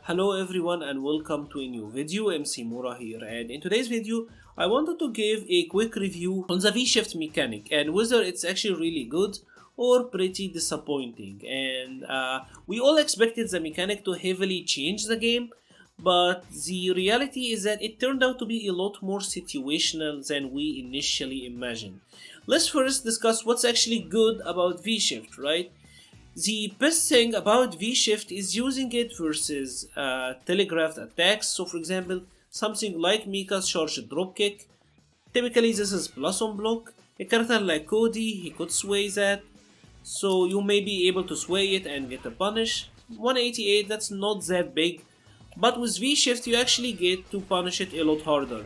Hello everyone and welcome to a new video. MC-Mura here, and in today's video I wanted to give a quick review on the Vshift mechanic and whether it's actually really good or pretty disappointing. And we all expected the mechanic to heavily change the game, but the reality is that it turned out to be a lot more situational than we initially imagined. Let's first discuss what's actually good about Vshift, right? The best thing about Vshift is using it versus telegraphed attacks. So for example, something like Mika's charged dropkick. Typically this is plus on block. A character like Cody, he could sway that. So you may be able to sway it and get a punish. 188, that's not that big. But with Vshift you actually get to punish it a lot harder.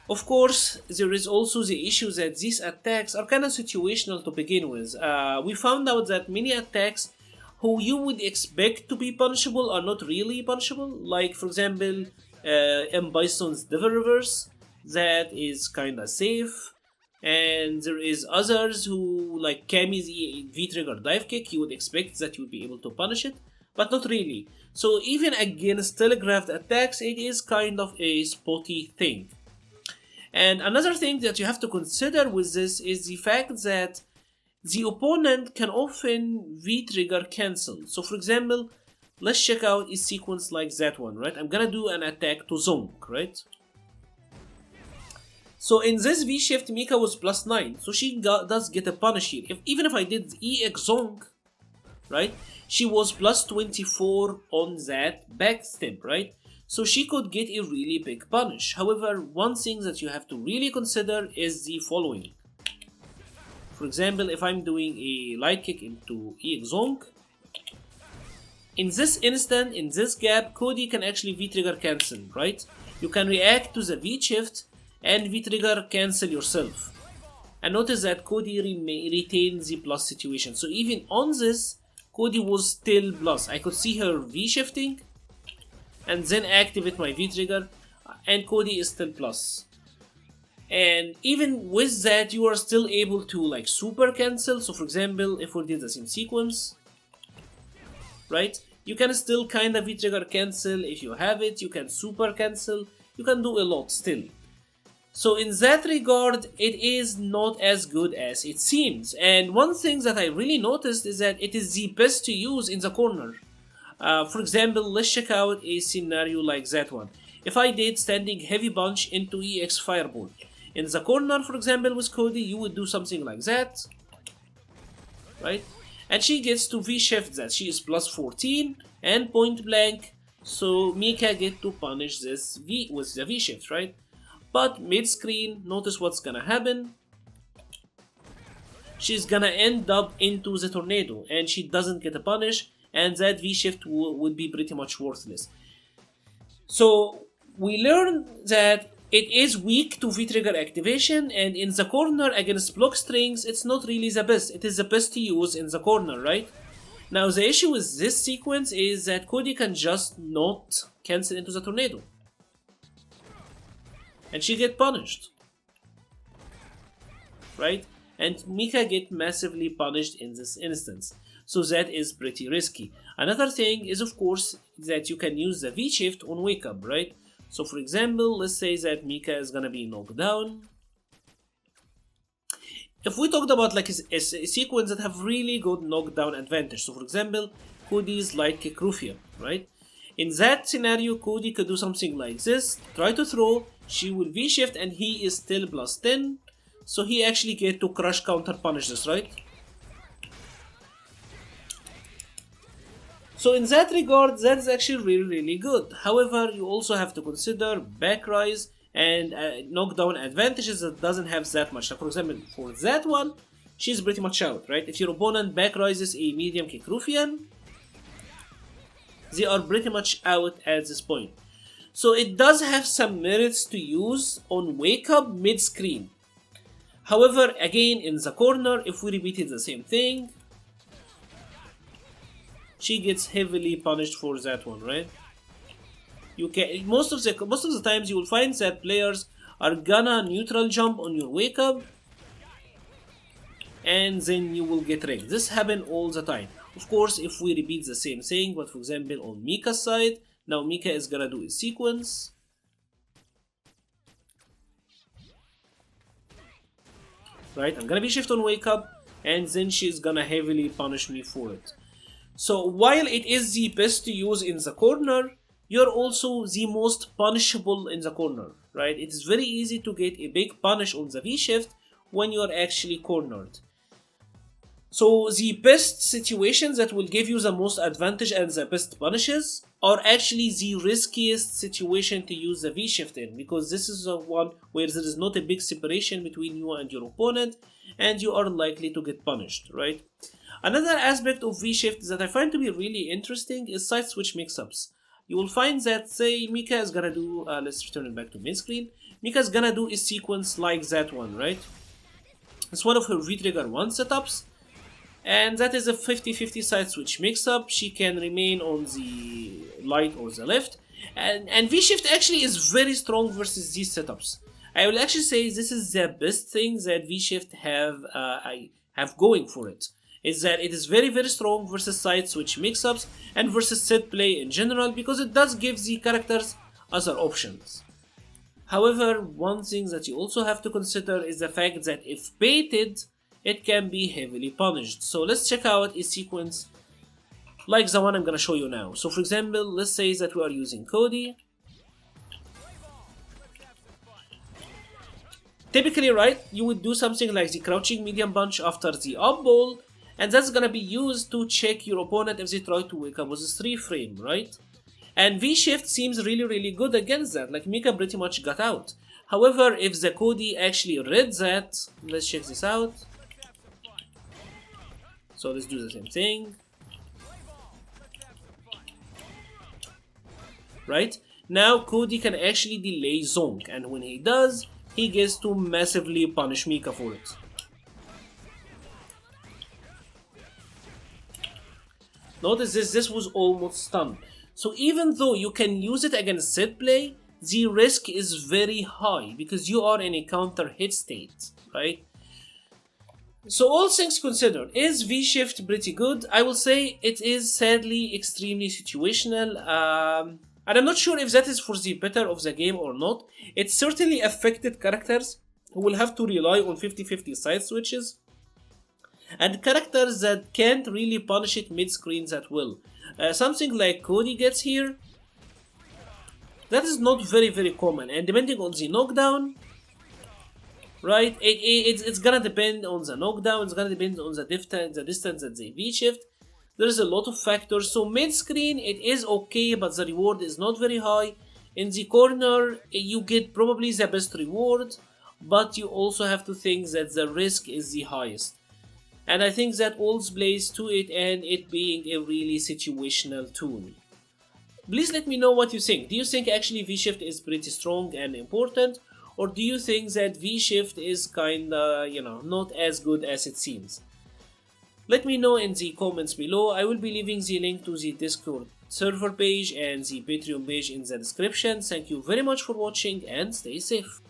Of course, there is also the issue that these attacks are kind of situational to begin with. We found out that many attacks who you would expect to be punishable are not really punishable. Like for example, M. Bison's Devil Reverse, that is kinda safe. And there is others who, like Kami's V-Trigger Dive Kick, you would expect that you would be able to punish it, but not really. So even against telegraphed attacks, it is kind of a spotty thing. And another thing that you have to consider with this is the fact that the opponent can often V-trigger cancel. So for example, let's check out a sequence like that one, right? I'm gonna do an attack to Zonk, right? So in this Vshift, Mika was +9, so she does get a punish here. Even if I did EX Zonk, right? She was +24 on that backstep, right? So she could get a really big punish. However, one thing that you have to really consider is the following. For example, if I'm doing a light kick into EX Zonk, in this instant, in this gap, Cody can actually V-trigger cancel, right? You can react to the V-shift and V-trigger cancel yourself. And notice that Cody retains the plus situation. So even on this, Cody was still plus. I could see her V-shifting and then activate my V-trigger, and Cody is still plus. And even with that, you are still able to like super cancel. So for example, if we did the same sequence, right, you can still kind of V-trigger cancel. If you have it, you can super cancel. You can do a lot still. So in that regard, it is not as good as it seems. And one thing that I really noticed is that it is the best to use in the corner. For example, let's check out a scenario like that one. If I did standing heavy punch into EX Fireball. In the corner, for example, with Cody, you would do something like that. Right? And she gets to V-shift that. She is +14 and point blank. So Mika get to punish this V with the V-shift, right? But mid-screen, notice what's gonna happen. She's gonna end up into the tornado and she doesn't get a punish. And that V-shift would be pretty much worthless. So we learned that it is weak to V-trigger activation, and in the corner against block strings, it's not really the best. It is the best to use in the corner, right? Now the issue with this sequence is that Cody can just not cancel into the tornado. And she get punished. Right? And Mika get massively punished in this instance. So that is pretty risky. Another thing is of course that you can use the V-shift on Wakeup, right? So for example, let's say that Mika is gonna be knocked down. If we talked about like a sequence that have really good knockdown advantage, so for example, Cody's light kick Rufia, right? In that scenario, Cody could do something like this, try to throw, she will V-shift and he is still +10. So he actually get to crush counter punish this, right? So in that regard, that's actually really good. However, you also have to consider back rise and knockdown advantages that doesn't have that much. Like for example, for that one, she's pretty much out, right? If your opponent back rises a medium kick Ruffian, they are pretty much out at this point. So it does have some merits to use on Wakeup mid-screen. However, again, in the corner, if we repeated the same thing, she gets heavily punished for that one, right? You can most of the times you will find that players are gonna neutral jump on your Wakeup, and then you will get wrecked. This happens all the time. Of course, if we repeat the same thing, but for example on Mika's side, now Mika is gonna do a sequence. Right, I'm gonna Vshift on Wakeup, and then she's gonna heavily punish me for it. So while it is the best to use in the corner, you're also the most punishable in the corner, right? It is very easy to get a big punish on the Vshift when you're actually cornered. So the best situations that will give you the most advantage and the best punishes are actually the riskiest situation to use the Vshift in, because this is the one where there is not a big separation between you and your opponent and you are likely to get punished, right? Another aspect of Vshift that I find to be really interesting is side switch mix-ups. You will find that, say, Mika is gonna do, let's return it back to main screen. Mika is gonna do a sequence like that one, right? It's one of her V-Trigger 1 setups. And that is a 50-50 side switch mix-up. She can remain on the light or the left. And Vshift actually is very strong versus these setups. I will actually say this is the best thing that Vshift have going for it. Is that it is very strong versus side switch mix-ups and versus set play in general, because it does give the characters other options. However, one thing that you also have to consider is the fact that if baited, it can be heavily punished. So let's check out a sequence like the one I'm gonna show you now. So for example, let's say that we are using Cody. Typically, right, you would do something like the crouching medium punch after the up ball, and that's gonna be used to check your opponent if they try to wake up with a 3 frame, right? And Vshift seems really good against that, like Mika pretty much got out. However, if the Cody actually read that, let's check this out. So let's do the same thing. Right? Now Cody can actually delay Zonk, and when he does, he gets to massively punish Mika for it. Notice this was almost stun. So even though you can use it against set play, the risk is very high because you are in a counter hit state, right? So all things considered, is Vshift pretty good? I will say it is sadly extremely situational. And I'm not sure if that is for the better of the game or not. It certainly affected characters who will have to rely on 50-50 side switches, and characters that can't really punish it mid-screen that will. Something like Cody gets here, that is not very common, and depending on the knockdown, right, it's gonna depend on the knockdown, it's gonna depend on the distance that they Vshift. There's a lot of factors, so mid-screen it is okay, but the reward is not very high. In the corner, you get probably the best reward, but you also have to think that the risk is the highest. And I think that all plays to it, and it being a really situational tool. Please let me know what you think. Do you think actually Vshift is pretty strong and important? Or do you think that Vshift is kinda, not as good as it seems? Let me know in the comments below. I will be leaving the link to the Discord server page and the Patreon page in the description. Thank you very much for watching and stay safe.